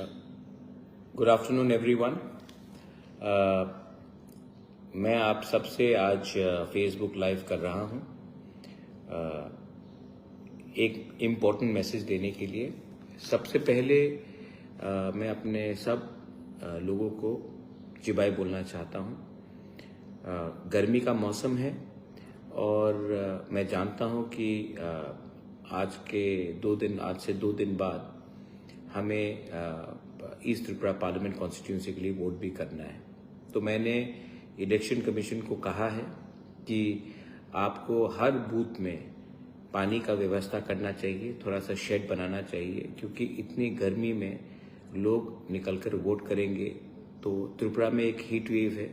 Good afternoon everyone. मैं आप सबसे आज फेसबुक लाइव कर रहा हूं एक इम्पोर्टेंट मैसेज देने के लिए। सबसे पहले मैं अपने सब लोगों को जी बाय बोलना चाहता हूं। गर्मी का मौसम है और मैं जानता हूं कि आज से 2 दिन बाद हमें ईस्ट त्रिपुरा पार्लियामेंट कॉन्स्टिट्यूंसी के लिए वोट भी करना है। तो मैंने इलेक्शन कमीशन को कहा है कि आपको हर बूथ में पानी का व्यवस्था करना चाहिए, थोड़ा सा शेड बनाना चाहिए, क्योंकि इतनी गर्मी में लोग निकलकर वोट करेंगे। तो त्रिपुरा में एक हीट वेव है,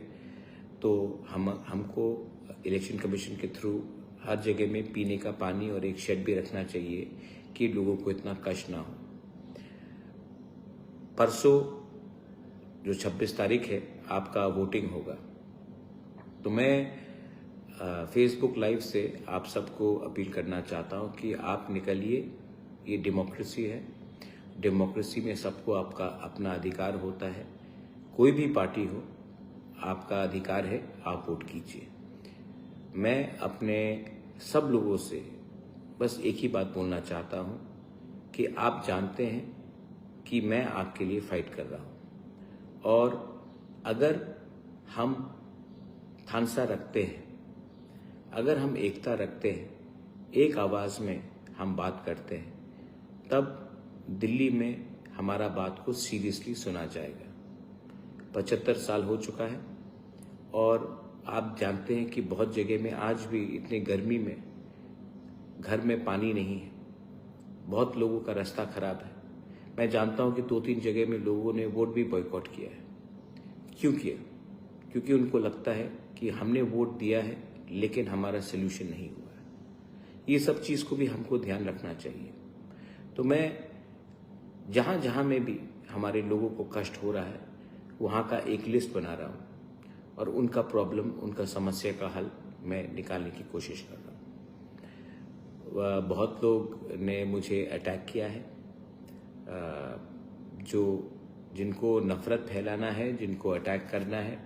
तो हमको इलेक्शन कमीशन के थ्रू हर जगह में पीने का पानी और एक शेड भी रखना चाहिए कि लोगों को इतना कष्ट ना हो। परसों जो 26 तारीख है आपका वोटिंग होगा। तो मैं फेसबुक लाइव से आप सबको अपील करना चाहता हूं कि आप निकलिए। ये डेमोक्रेसी है, डेमोक्रेसी में सबको आपका अपना अधिकार होता है। कोई भी पार्टी हो, आपका अधिकार है, आप वोट कीजिए। मैं अपने सब लोगों से बस एक ही बात बोलना चाहता हूं कि आप जानते हैं कि मैं आपके लिए फाइट कर रहा हूं, और अगर हम थानसा रखते हैं, अगर हम एकता रखते हैं, एक आवाज में हम बात करते हैं, तब दिल्ली में हमारा बात को सीरियसली सुना जाएगा। 75 साल हो चुका है और आप जानते हैं कि बहुत जगह में आज भी इतनी गर्मी में घर में पानी नहीं है, बहुत लोगों का रास्ता खराब है। मैं जानता हूं कि 2-3 जगह में लोगों ने वोट भी बॉयकॉट किया है। क्यों किया? क्योंकि उनको लगता है कि हमने वोट दिया है लेकिन हमारा सोल्यूशन नहीं हुआ है। ये सब चीज को भी हमको ध्यान रखना चाहिए। तो मैं जहां जहां में भी हमारे लोगों को कष्ट हो रहा है, वहां का एक लिस्ट बना रहा हूं और उनका प्रॉब्लम, उनका समस्या का हल मैं निकालने की कोशिश कर रहा हूं। बहुत लोग ने मुझे अटैक किया है, जिनको नफरत फैलाना है, जिनको अटैक करना है।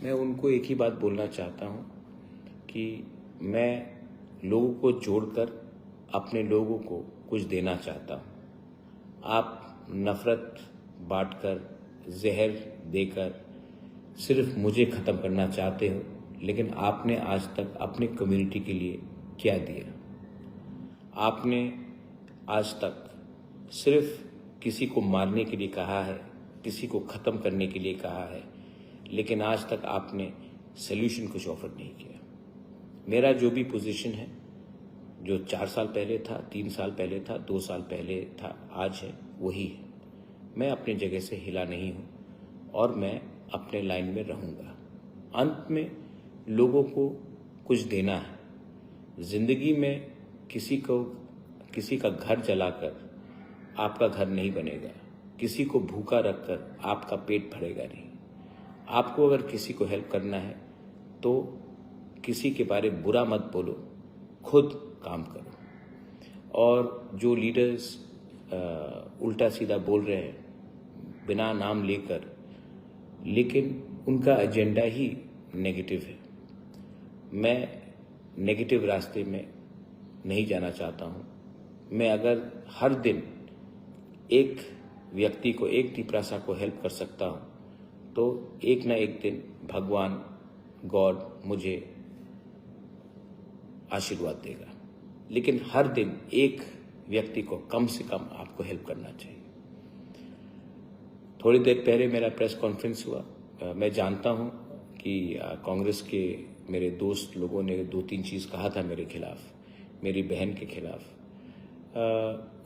मैं उनको एक ही बात बोलना चाहता हूं कि मैं लोगों को जोड़कर अपने लोगों को कुछ देना चाहता हूं। आप नफरत बांटकर, जहर देकर सिर्फ मुझे खत्म करना चाहते हो, लेकिन आपने आज तक अपने कम्युनिटी के लिए क्या दिया? आपने आज तक सिर्फ किसी को मारने के लिए कहा है, किसी को खत्म करने के लिए कहा है, लेकिन आज तक आपने सॉल्यूशन कुछ ऑफर नहीं किया। मेरा जो भी पोजीशन है, जो 4 साल पहले था, 3 साल पहले था, 2 साल पहले था, आज है, वही है। मैं अपने जगह से हिला नहीं हूं और मैं अपने लाइन में रहूंगा। अंत में लोगों को कुछ देना है। जिंदगी में किसी का घर जलाकर आपका घर नहीं बनेगा, किसी को भूखा रखकर आपका पेट भरेगा नहीं। आपको अगर किसी को हेल्प करना है तो किसी के बारे में बुरा मत बोलो, खुद काम करो। और जो लीडर्स उल्टा सीधा बोल रहे हैं बिना नाम लेकर, लेकिन उनका एजेंडा ही नेगेटिव है। मैं नेगेटिव रास्ते में नहीं जाना चाहता हूं। मैं अगर हर दिन एक व्यक्ति को, एक टिपरासा को हेल्प कर सकता हूं, तो एक ना एक दिन भगवान, गॉड मुझे आशीर्वाद देगा। लेकिन हर दिन एक व्यक्ति को कम से कम आपको हेल्प करना चाहिए। थोड़ी देर पहले मेरा प्रेस कॉन्फ्रेंस हुआ। मैं जानता हूं कि कांग्रेस के मेरे दोस्त लोगों ने 2-3 चीज कहा था मेरे खिलाफ, मेरी बहन के खिलाफ।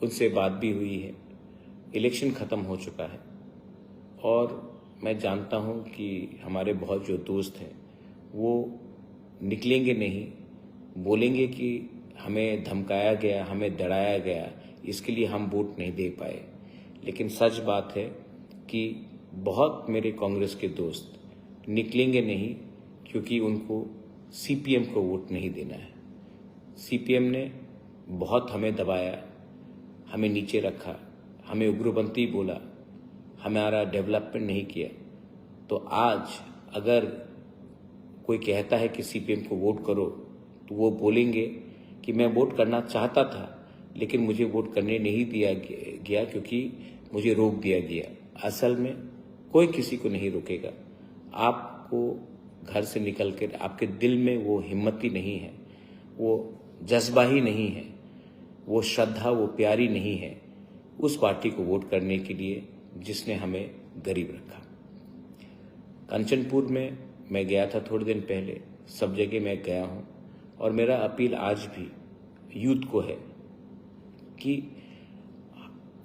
उनसे बात भी हुई है। इलेक्शन खत्म हो चुका है और मैं जानता हूं कि हमारे बहुत जो दोस्त हैं वो निकलेंगे नहीं, बोलेंगे कि हमें धमकाया गया, हमें डराया गया, इसके लिए हम वोट नहीं दे पाए। लेकिन सच बात है कि बहुत मेरे कांग्रेस के दोस्त निकलेंगे नहीं, क्योंकि उनको सीपीएम को वोट नहीं देना है। सीपीएम ने बहुत हमें दबाया, हमें नीचे रखा, हमें उग्रपंथी बोला, हमारा डेवलपमेंट नहीं किया, तो आज अगर कोई कहता है कि सीपीएम को वोट करो, तो वो बोलेंगे कि मैं वोट करना चाहता था लेकिन मुझे वोट करने नहीं दिया गया क्योंकि मुझे रोक दिया गया। असल में कोई किसी को नहीं रोकेगा। आपको घर से निकल कर आपके दिल में वो हिम्मत ही नहीं है, वो जज्बा ही नहीं है, वो श्रद्धा, वो प्यारी नहीं है उस पार्टी को वोट करने के लिए जिसने हमें गरीब रखा। कंचनपुर में मैं गया था थोड़े दिन पहले, सब जगह मैं गया हूं और मेरा अपील आज भी यूथ को है कि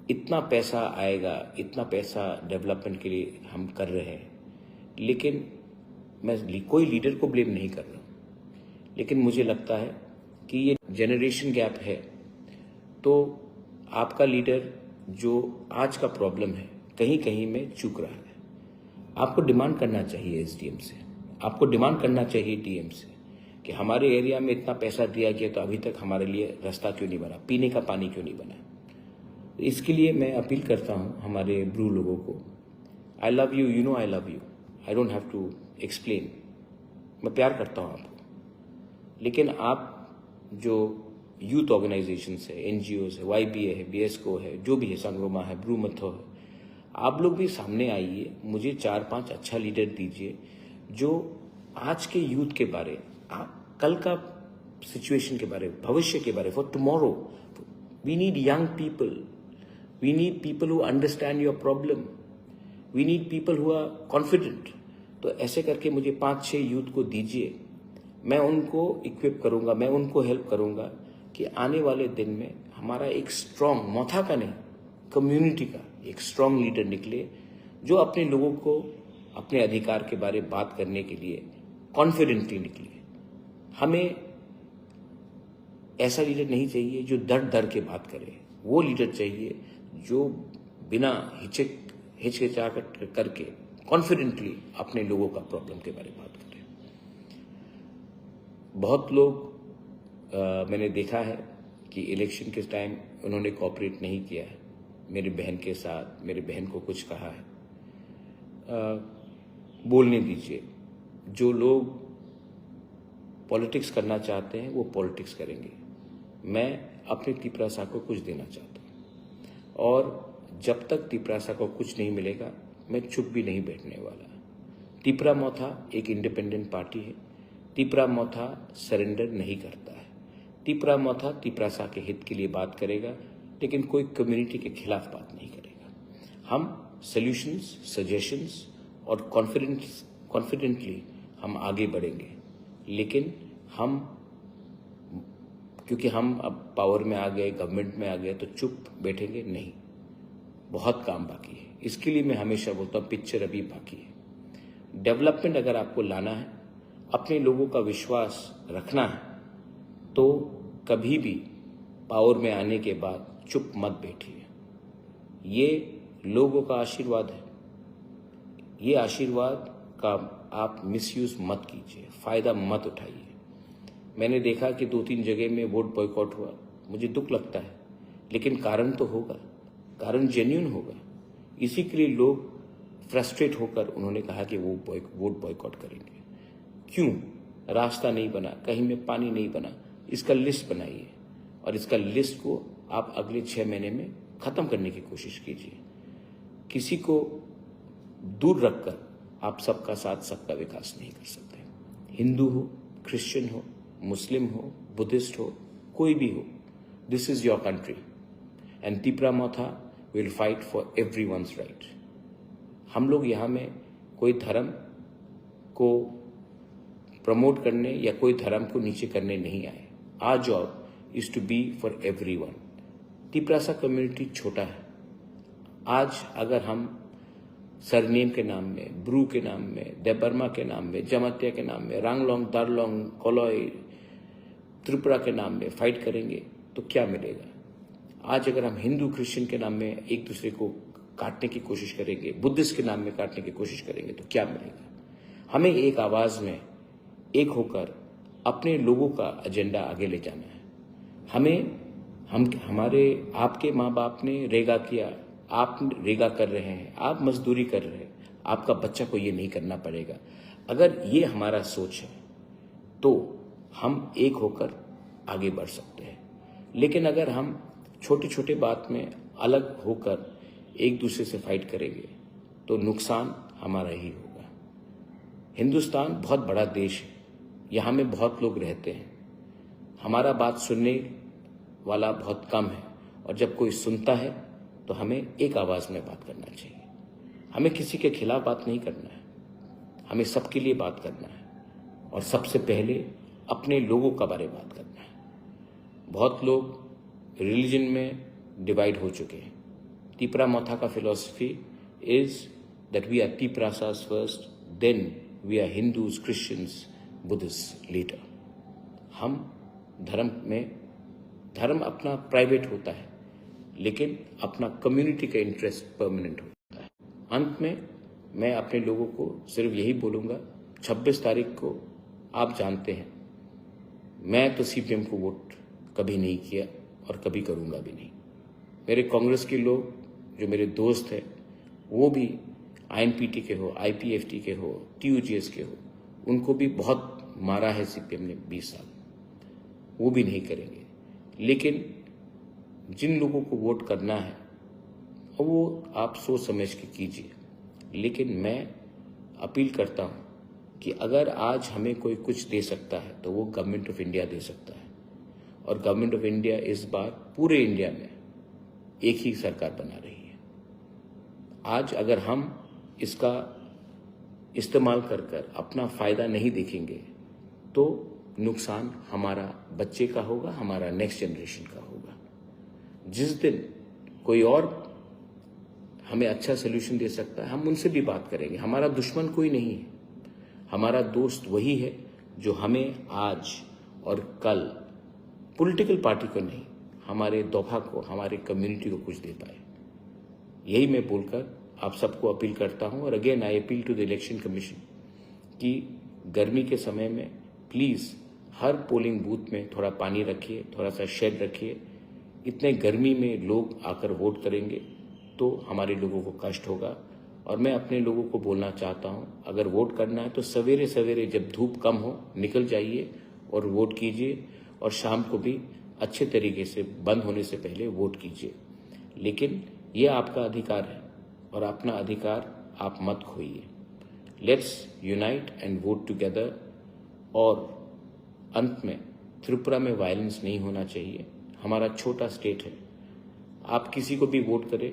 इतना पैसा आएगा, इतना पैसा डेवलपमेंट के लिए हम कर रहे हैं, लेकिन मैं कोई लीडर को ब्लेम नहीं कर रहा हूं, लेकिन मुझे लगता है कि ये जनरेशन गैप है। तो आपका लीडर जो आज का प्रॉब्लम है कहीं कहीं में चूक रहा है। आपको डिमांड करना चाहिए एसडीएम से, आपको डिमांड करना चाहिए डीएम से कि हमारे एरिया में इतना पैसा दिया गया तो अभी तक हमारे लिए रास्ता क्यों नहीं बना, पीने का पानी क्यों नहीं बना। इसके लिए मैं अपील करता हूं हमारे ब्रू लोगों को, I love you, you know I love you, I don't have to explain, मैं प्यार करता हूं आपको, लेकिन आप जो यूथ ऑर्गेनाइजेशंस है, एनजीओज है, वाईबीए है, बीएसको है, जो भी है, संगरोमा है, ब्रू मथो है, आप लोग भी सामने आइए, मुझे 4-5 अच्छा लीडर दीजिए जो आज के यूथ के बारे, कल का सिचुएशन के बारे, भविष्य के बारे, for tomorrow we need young people, we need people who understand your problem, we need people who are confident. तो ऐसे करके मुझे 5-6 यूथ को दीजिए, मैं उनको इक्विप करूंगा, मैं उनको हेल्प करूंगा कि आने वाले दिन में हमारा एक स्ट्रांग, मौथा का नहीं, कम्युनिटी का एक स्ट्रांग लीडर निकले जो अपने लोगों को अपने अधिकार के बारे में बात करने के लिए कॉन्फिडेंटली निकले। हमें ऐसा लीडर नहीं चाहिए जो डर डर के बात करे, वो लीडर चाहिए जो बिना हिचकिचा करके कॉन्फिडेंटली अपने लोगों का प्रॉब्लम के बारे में बात करे। बहुत लोग मैंने देखा है कि इलेक्शन के टाइम उन्होंने कोऑपरेट नहीं किया है मेरी बहन के साथ, मेरी बहन को कुछ कहा है, बोलने दीजिए। जो लोग पॉलिटिक्स करना चाहते हैं वो पॉलिटिक्स करेंगे। मैं अपने तिपरासा को कुछ देना चाहता हूं और जब तक तिपरासा को कुछ नहीं मिलेगा मैं चुप भी नहीं बैठने वाला। तिपरा मौथा एक इंडिपेंडेंट पार्टी है, तिपरा मौथा सरेंडर नहीं करता है। तिपरा मौथा तिपरासा के हित के लिए बात करेगा, लेकिन कोई कम्युनिटी के खिलाफ बात नहीं करेगा। हम सॉल्यूशंस, सजेशंस और कॉन्फिडेंटली हम आगे बढ़ेंगे, लेकिन हम क्योंकि हम अब पावर में आ गए, गवर्नमेंट में आ गए, तो चुप बैठेंगे नहीं। बहुत काम बाकी है। इसके लिए मैं हमेशा बोलता हूं पिक्चर अभी बाकी है। डेवलपमेंट अगर आपको लाना है, अपने लोगों का विश्वास रखना है, तो कभी भी पावर में आने के बाद चुप मत बैठिए। ये लोगों का आशीर्वाद है, ये आशीर्वाद का आप मिसयूज मत कीजिए, फायदा मत उठाइए। मैंने देखा कि 2-3 जगह में वोट बॉयकॉट हुआ, मुझे दुख लगता है, लेकिन कारण तो होगा, कारण जेन्युइन होगा। इसी के लिए लोग फ्रस्ट्रेट होकर उन्होंने कहा कि वो वोट बॉयकॉट करेंगे। क्यों? रास्ता नहीं बना, कहीं में पानी नहीं बना। इसका लिस्ट बनाइए और इसका लिस्ट को आप अगले 6 महीने में खत्म करने की कोशिश कीजिए। किसी को दूर रखकर आप सबका साथ, सबका विकास नहीं कर सकते। हिंदू हो, क्रिश्चियन हो, मुस्लिम हो, बुद्धिस्ट हो, कोई भी हो, this is your country and Tipra Motha will fight for everyone's right. हम लोग यहाँ में कोई धर्म को प्रमोट करने या कोई धर्म को नीचे करने नहीं आए। Our job is to be for everyone. Tiprasa community छोटा है। आज अगर हम सरनेम के नाम में, ब्रू के नाम में, देबर्मा के नाम में, जमातिया के नाम में, रांगलोंग, दारलोंग, कोलोई, त्रिपुरा के नाम में फाइट करेंगे तो क्या मिलेगा? आज अगर हम हिंदू क्रिश्चियन के नाम में एक दूसरे को काटने की कोशिश करेंगे, बुद्धिस्ट के नाम में काटने की कोशिश करेंगे तो क्या मिलेगा? हमें एक आवाज में एक होकर अपने लोगों का एजेंडा आगे ले जाना है। हमारे आपके माँ बाप ने रेगा किया, आप रेगा कर रहे हैं, आप मजदूरी कर रहे हैं, आपका बच्चा को ये नहीं करना पड़ेगा। अगर ये हमारा सोच है तो हम एक होकर आगे बढ़ सकते हैं। लेकिन अगर हम छोटे छोटे बात में अलग होकर एक दूसरे से फाइट करेंगे तो नुकसान हमारा ही होगा। हिंदुस्तान बहुत बड़ा देश है, यहाँ में बहुत लोग रहते हैं, हमारा बात सुनने वाला बहुत कम है, और जब कोई सुनता है तो हमें एक आवाज में बात करना चाहिए। हमें किसी के खिलाफ बात नहीं करना है, हमें सबके लिए बात करना है, और सबसे पहले अपने लोगों का बारे में बात करना है। बहुत लोग रिलीजन में डिवाइड हो चुके हैं। तिपरा मोथा का philosophy is that we are Tiprasas first, then we are Hindus, Christians, Buddhist later. हम धर्म अपना प्राइवेट होता है, लेकिन अपना कम्युनिटी का इंटरेस्ट परमानेंट होता है। अंत में मैं अपने लोगों को सिर्फ यही बोलूंगा, 26 तारीख को आप जानते हैं मैं तो सीपीएम को वोट कभी नहीं किया और कभी करूंगा भी नहीं। मेरे कांग्रेस के लोग जो मेरे दोस्त हैं वो भी आईएनपीटी के हो, आईपीएफटी के हो, टीयूजीएस के हो, उनको भी बहुत मारा है सीपीएम ने 20 साल, वो भी नहीं करेंगे। लेकिन जिन लोगों को वोट करना है वो आप सोच समझ के कीजिए। लेकिन मैं अपील करता हूं कि अगर आज हमें कोई कुछ दे सकता है तो वो गवर्नमेंट ऑफ इंडिया दे सकता है, और गवर्नमेंट ऑफ इंडिया इस बार पूरे इंडिया में एक ही सरकार बना रही है। आज अगर हम इसका इस्तेमाल कर अपना फायदा नहीं देखेंगे तो नुकसान हमारा बच्चे का होगा, हमारा नेक्स्ट जनरेशन का होगा। जिस दिन कोई और हमें अच्छा सोल्यूशन दे सकता है हम उनसे भी बात करेंगे। हमारा दुश्मन कोई नहीं है, हमारा दोस्त वही है जो हमें आज और कल पॉलिटिकल पार्टी को नहीं, हमारे दोफा को, हमारे कम्युनिटी को कुछ दे पाए। यही मैं बोलकर आप सबको अपील करता हूं। और again I appeal to the election commission कि गर्मी के समय में प्लीज हर पोलिंग बूथ में थोड़ा पानी रखिए, थोड़ा सा शेड रखिए। इतने गर्मी में लोग आकर वोट करेंगे तो हमारे लोगों को कष्ट होगा। और मैं अपने लोगों को बोलना चाहता हूं, अगर वोट करना है तो सवेरे सवेरे जब धूप कम हो निकल जाइए और वोट कीजिए, और शाम को भी अच्छे तरीके से बंद होने से पहले वोट कीजिए। लेकिन ये आपका अधिकार है और अपना अधिकार आप मत खोइए। Let's unite and vote together. और अंत में त्रिपुरा में वायलेंस नहीं होना चाहिए। हमारा छोटा स्टेट है, आप किसी को भी वोट करें,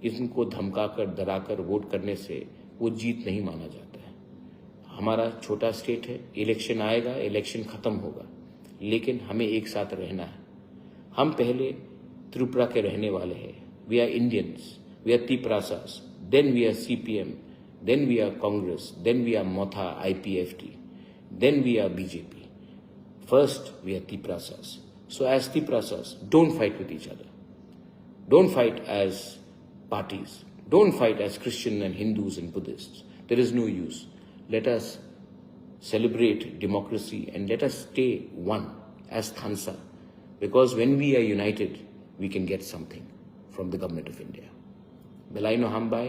इनको धमकाकर डराकर वोट करने से वो जीत नहीं माना जाता है। हमारा छोटा स्टेट है, इलेक्शन आएगा, इलेक्शन खत्म होगा, लेकिन हमें एक साथ रहना है। हम पहले त्रिपुरा के रहने वाले हैं। We are Indians, we are Tiprasas, then we are CPM, then we are Congress, then we are Motha, IPFT, then we are BJP. First, we are Tiprasas. So as Tiprasas, don't fight with each other. Don't fight as parties. Don't fight as Christian and Hindus and Buddhists. There is no use. Let us celebrate democracy and let us stay one as Thansa. Because when we are united, we can get something from the government of India. Belaino Hambai,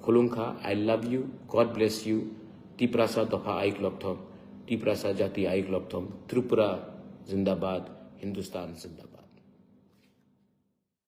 Khulungkha, I love you. God bless you. Tiprasa Doha Aik Lokthom. Tiprasa जाति आइक लॉकथॉम, त्रिपुरा जिंदाबाद, हिंदुस्तान जिंदाबाद।